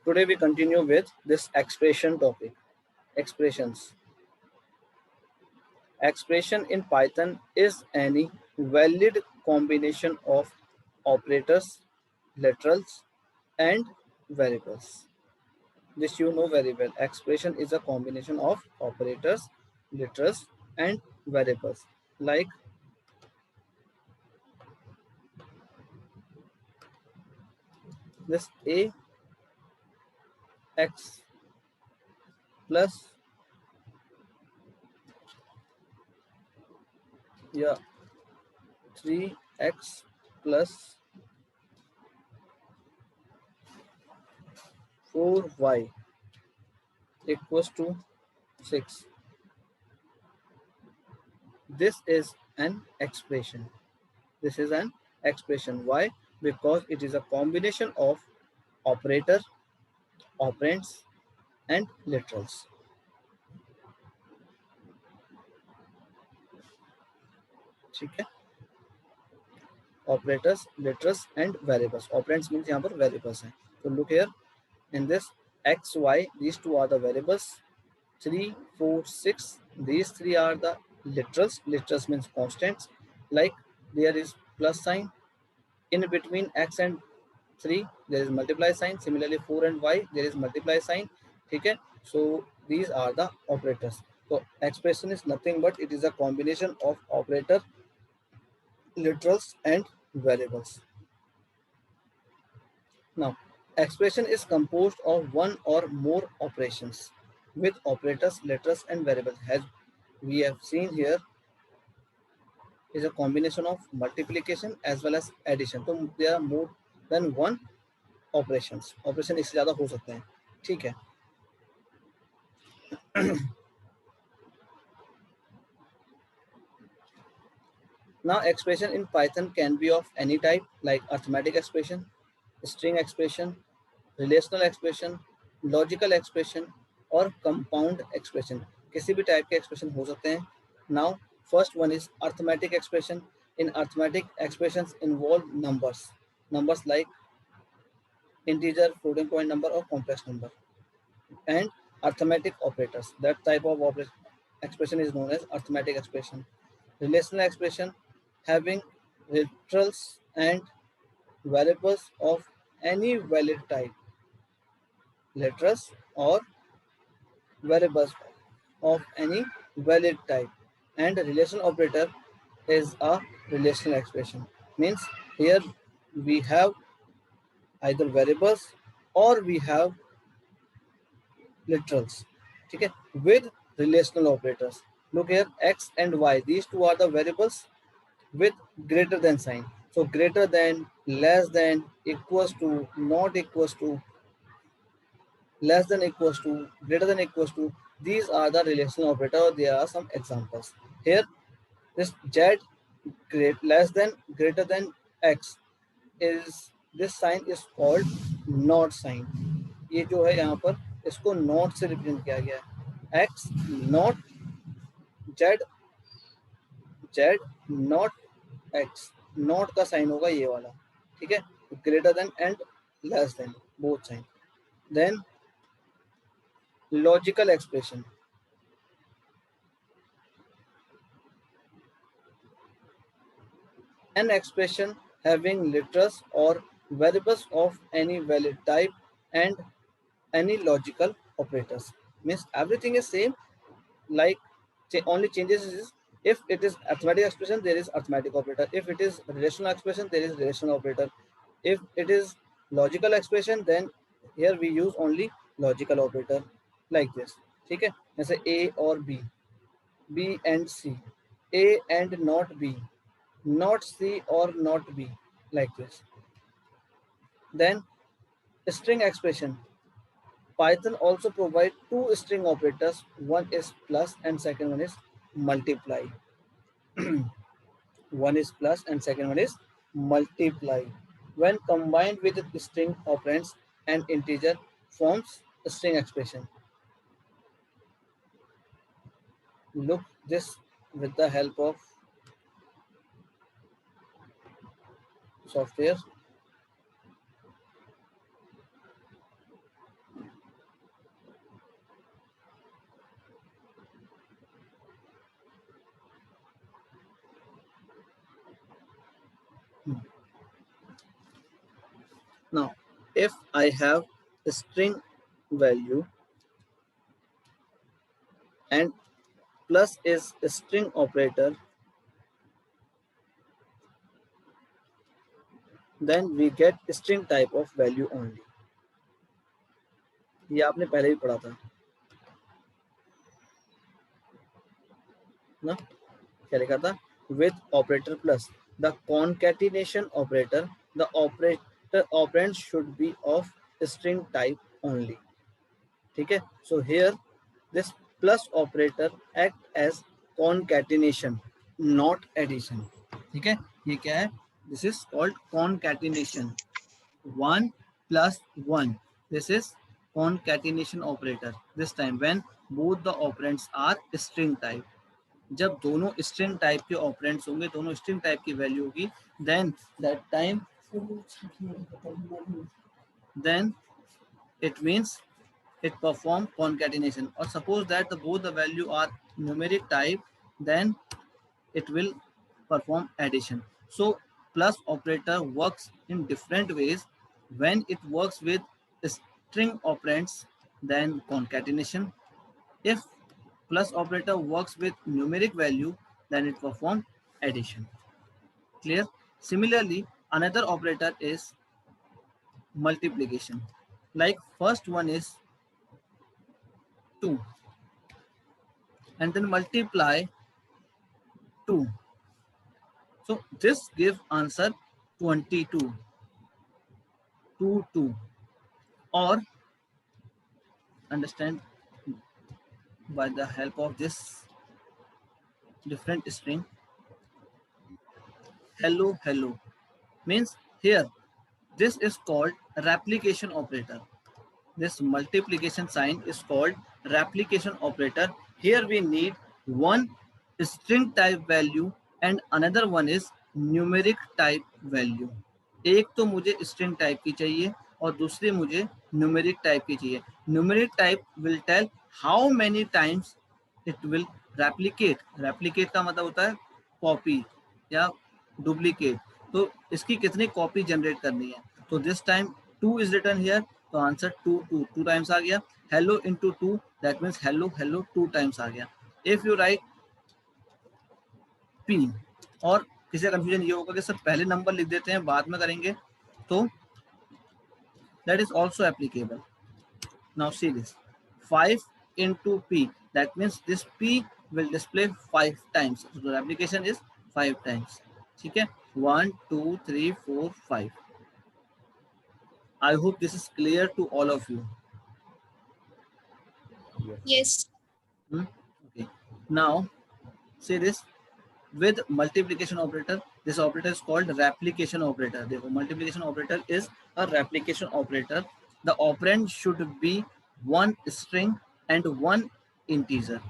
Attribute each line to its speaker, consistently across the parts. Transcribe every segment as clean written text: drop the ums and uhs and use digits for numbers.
Speaker 1: Today we continue with this expression topic. Expressions. Expression in Python is any valid combination of operators, literals, and variables. This you know very well. Expression is a combination of operators, literals, and variables. Like this ax plus, yeah, 3x plus 4y equals to 6. This is an expression. This is an expression. Why? Because it is a combination of operator, operands, and literals. ठीक है? Operators, literals, and variables. Operands means यहाँ पर variables हैं. So look here. In this x, y, these two are the variables. 3, 4, 6. These three are the literals. Literals means constants. Like there is plus sign. In between x and 3 there is multiply sign. Similarly 4 and y there is multiply sign. Okay, so these are the operators. So expression is nothing but it is a combination of operator, literals, and variables. Now expression is composed of one or more operations with operators, literals, and variables. As we have seen here, is a combination of multiplication as well as addition. So there are more than one operations. Operation इससे ज़्यादा हो सकते हैं. ठीक है. Now expression in Python can be of any type like arithmetic expression, string expression, relational expression, logical expression और compound expression. किसी भी टाइप के एक्सप्रेशन हो सकते हैं. Now first one is arithmetic expression. In arithmetic expressions involve numbers like integer, floating point number or complex number, and arithmetic operators. That type of expression is known as arithmetic expression. Relational expression having literals and variables of any valid type. Literals or variables of any valid type. And a relational operator is a relational expression. Means here we have either variables or we have literals. ठीक है, with relational operators. Look here, x and y, these two are the variables with greater than sign. So greater than, less than, equals to, not equals to, less than equals to, greater than equals to, these are the relational operator. There are some examples here. This z less than, greater than x is, this sign is called not sign. ये जो है यहाँ पर इसको not से represent किया गया है. x not z, z not x. not का साइन होगा ये वाला. ठीक है, greater than and less than, both sign. Then logical expression. An expression having literals or variables of any valid type and any logical operators. Means everything is same, like only changes is if it is arithmetic expression there is arithmetic operator, if it is relational expression there is relational operator, if it is logical expression then here we use only logical operator like this. ठीक है, जैसे a और b, b and c, a and not b, not c or not b, like this. Then string expression. Python also provide two string operators. One is plus and second one is multiply. One is plus and second one is multiply. When combined with the string operands and integer forms a string expression. Look this with the help of software. if I have a string value and plus is a string operator, then we get string type of value only. ये आपने पहले भी पढ़ा था ना, क्या लिखा था? With operator plus the concatenation operator, the operator operand should be of string type only. ठीक है, so here this plus operator act as concatenation, not addition. ठीक है, ये क्या है? This is called concatenation. 1 plus 1. This is concatenation operator. This time when both the operands are string type. जब दोनों string type के ऑपरेंड्स होंगे, दोनों स्ट्रिंग टाइप की वैल्यू होगी, then that time then it means it perform concatenation. Or suppose that both the value are numeric type, then it will perform addition. So plus operator works in different ways. When it works with string operands, then concatenation. If plus operator works with numeric value, then it performs addition. Clear? Similarly, another operator is multiplication. Like first one is 2 and then multiply 2. So this gives answer 22. 2 2. Or understand by the help of this different string, hello hello means here this is called replication operator. This multiplication sign is called replication operator. Here we need one string type value and another one is numeric type value. एक तो मुझे string type की चाहिए और दूसरी मुझे numeric type की चाहिए. Numeric type will tell how many times it will replicate. Replicate का मतलब होता है copy या duplicate. तो इसकी कितनी कॉपी जनरेट करनी है. तो this time 2 is written here, तो आंसर 2 टाइम्स आ गया. Hello into 2 that means hello hello 2 times आ गया. इफ यू राइट पी, और किसी का कंफ्यूजन ये होगा कि सर पहले नंबर लिख देते हैं बाद में करेंगे, तो that is also applicable. Now see this 5 into p, that means this p will display 5 times. So the application is 5 times. ठीक है, 1 2 3 4 5. I hope this is clear to all of you.
Speaker 2: Yes.
Speaker 1: Okay. Now see this, with multiplication operator, this operator is called replication operator. The multiplication operator is a replication operator. The operand should be one string and one integer.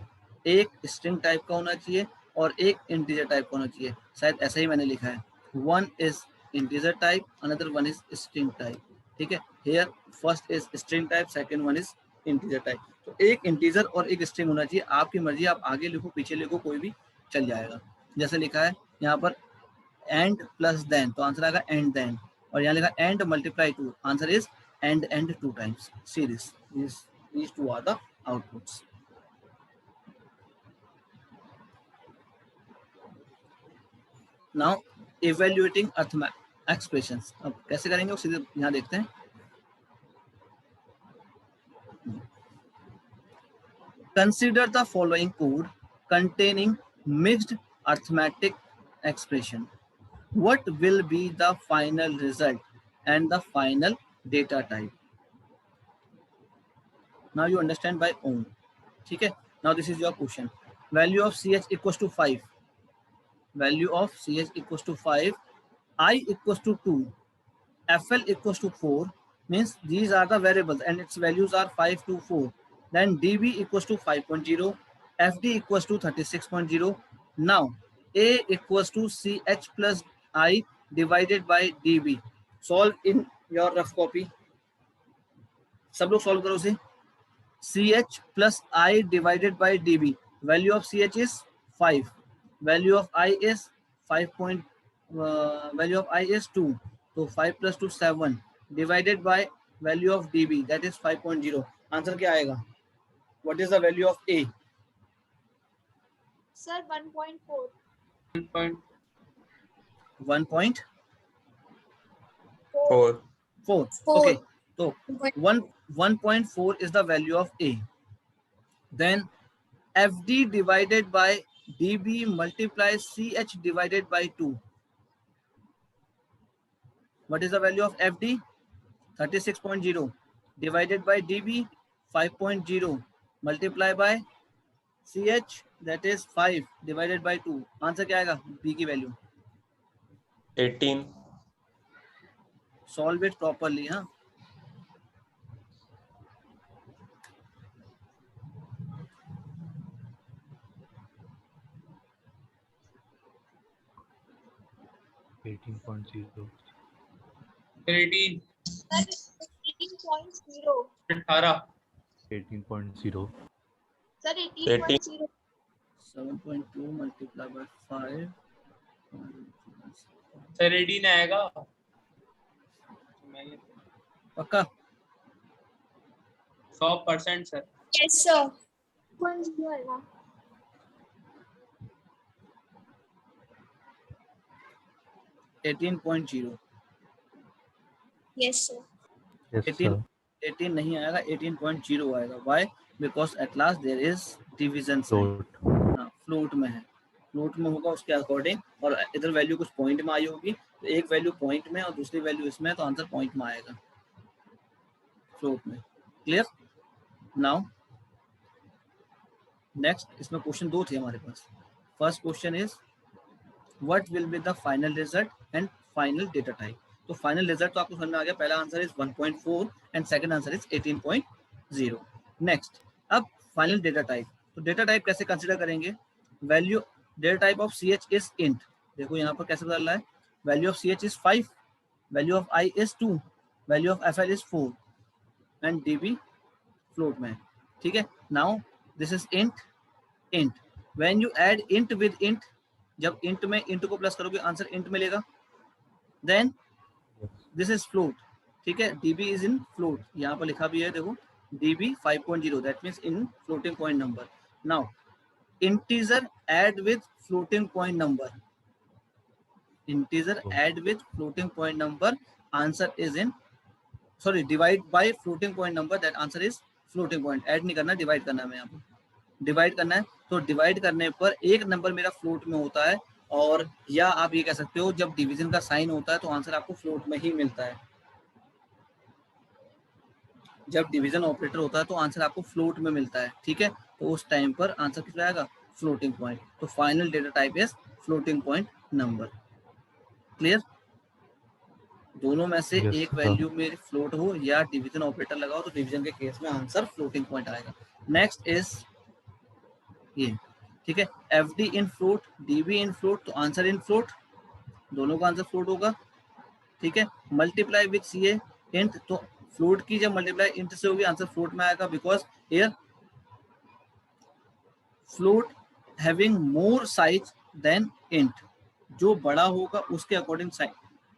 Speaker 1: एक string type का होना चाहिए और एक integer type का होना चाहिए. शायद ऐसा ही मैंने लिखा है. One is integer type, another one is string type. ठीक है, here first is string type, second one is integer type. तो एक integer और एक string होना चाहिए. आपकी मर्जी, आप आगे लिखो पीछे लिखो कोई भी चल जाएगा. जैसे लिखा है यहाँ पर एंड प्लस देन, तो आंसर आएगा एंड देन. और यहाँ लिखा and multiply 2, answer is and 2 times. See this, these two are the outputs. Now evaluating arithmetic expressions. अब कैसे करेंगे वो सीधे यहाँ देखते हैं. Consider the following code containing mixed arithmetic expression. What will be the final result and the final data type? Now you understand by own. ठीक है, now this is your question. Value of ch equals to 5. Value of ch equals to 5. I equals to 2. FL equals to 4. Means these are the variables and its values are 5 to 4. Then dB equals to 5.0. FD equals to 36.0. Now A equals to ch plus I divided by dB. Solve in your rough copy. सब लोग solve करो उसे. ch plus I divided by dB. Value of ch is 5. Value of I is 5. Value of I is 2. So 5 plus 2 7 divided by value of dB that is 5.0. Answer क्या आएगा? What is the value of A?
Speaker 2: Sir 1.4.
Speaker 1: 1.4.
Speaker 2: 4.
Speaker 1: Okay, so 1.4 is the value of A. Then FD divided by DB multiplies CH divided by 2. What is the value of FD? 36.0 divided by DB 5.0 multiply by CH that is 5 divided by 2. Answer क्या आएगा? B की value
Speaker 3: 18.
Speaker 1: Solve it properly. हाँ,
Speaker 2: Sir
Speaker 3: 18.0.
Speaker 2: 18.0.
Speaker 3: 18.0.
Speaker 2: Sir 18.0.
Speaker 1: 7.2 multiply by 5.
Speaker 4: Sir 18 आएगा
Speaker 1: पक्का?
Speaker 4: 100% sir.
Speaker 2: Yes sir. 1.0 आएगा.
Speaker 1: Eighteen point zero.
Speaker 2: Yes sir.
Speaker 3: Yes,
Speaker 1: 18
Speaker 3: sir.
Speaker 1: 18 नहीं आएगा, 18.0 आएगा. Why? Because at last there is division sign.
Speaker 3: Float.
Speaker 1: Float में है, फ्लोट में होगा उसके अकॉर्डिंग. और इधर वैल्यू कुछ पॉइंट में आई होगी, तो एक वैल्यू पॉइंट में और दूसरी वैल्यू इसमें है, तो आंसर पॉइंट में आएगा, फ्लोट में. क्लियर? नाउ नेक्स्ट, इसमें क्वेश्चन दो थे हमारे पास. First question is what will be the final result and final data type. तो फाइनल रिजल्ट तो आपको समझ में आ गया. पहला answer is 1.4 and second answer is 18.0. Next, अब फाइनल डेटा टाइप. तो डेटा टाइप कैसे कंसीडर करेंगे? Value data type of CH is int. देखो यहाँ पर कैसे बदल रहा है. Value of CH is 5, value of I is 2, value of FL is 4 and DB float में. ठीक है. Now this is int. Int when you add int with int, जब इंट में इंट को प्लस करोगे आंसर इंट मिलेगा. Then this is float. ठीक है. DB इज इन फ्लोट, यहाँ पर लिखा भी है देखो, DB 5.0 that means in floating point number. Now integer add with floating point number, integer add with floating point number, answer is in, sorry, divide by floating point number, that answer is floating point. Add नहीं करना, divide करना है. मैं यहाँ पर divide करना है, तो डिवाइड करने पर एक नंबर मेरा फ्लोट में होता है. और या आप ये कह सकते हो जब डिवीजन का साइन होता है तो आंसर आपको फ्लोट में ही मिलता है. जब डिवीजन ऑपरेटर होता है तो आंसर आपको फ्लोट में मिलता है. ठीक है. तो उस टाइम पर आंसर कितना आएगा? Floating point. तो final data type is floating point number. Clear? दोनों में से
Speaker 3: Yes,
Speaker 1: एक
Speaker 3: sir.
Speaker 1: वैल्यू में फ्लोट हो या डिवीजन ऑपरेटर लगाओ तो डिवीजन के केस में आंसर फ्लोटिंग पॉइंट आएगा. नेक्स्ट इज ये. ठीक है. FD इन फ्लोट, DB इन फ्लोट, तो आंसर इन फ्लोट, दोनों का आंसर फ्लोट होगा. ठीक है. मल्टीप्लाई विद CA इंट, तो फ्लोट की जब मल्टीप्लाई इंट से होगी आंसर फ्लोट में आएगा. Because here float having more size than int, जो बड़ा होगा उसके अकॉर्डिंग साइज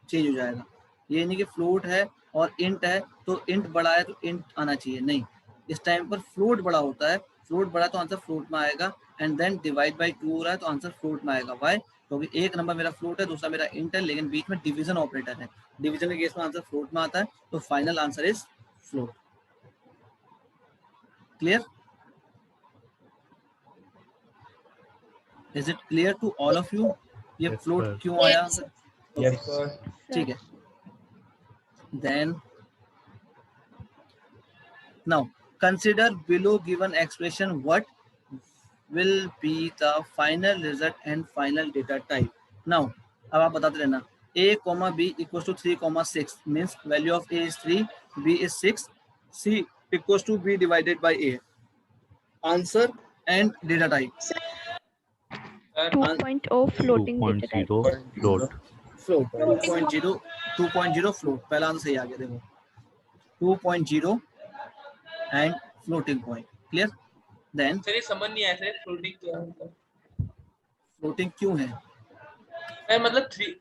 Speaker 1: चेंज हो जाएगा. ये नहीं कि फ्लोट है और इंट है तो इंट बड़ा है तो इंट आना चाहिए, नहीं. इस टाइम पर फ्लोट बड़ा होता है, फ्लोट बड़ा तो आंसर फ्लोट में आएगा. एंड देन डिवाइड बाय 2 हो रहा है तो आंसर फ्लोट में आएगा. वाई? क्योंकि एक नंबर मेरा फ्लोट है, दूसरा मेरा इंट है, लेकिन बीच में डिवीजन ऑपरेटर है. डिवीजन के केस में आंसर फ्लोट में आता है, तो final answer is float. Clear? Is it clear to all of you? ये
Speaker 3: Yes,
Speaker 1: फ्लोट
Speaker 3: sir.
Speaker 1: क्यों आया?
Speaker 4: Yes, sir.
Speaker 1: ठीक है. Then now consider below given expression what will be the final result and final data type. Now अब आप बताते रहना. A, B equals to 3, 6 means value of A is 3, B is 6, C equals to B divided by A. Answer and data type.
Speaker 4: Sir,
Speaker 2: 2.0 floating data type.
Speaker 3: 2.0 float.
Speaker 1: Float 2.0 float. पहला answer सही आ गया. देखो 2.0 and floating point. Clear? Then
Speaker 4: sir ये समझ नहीं आया sir floating क्या है.
Speaker 1: floating क्यों है?
Speaker 4: मतलब 3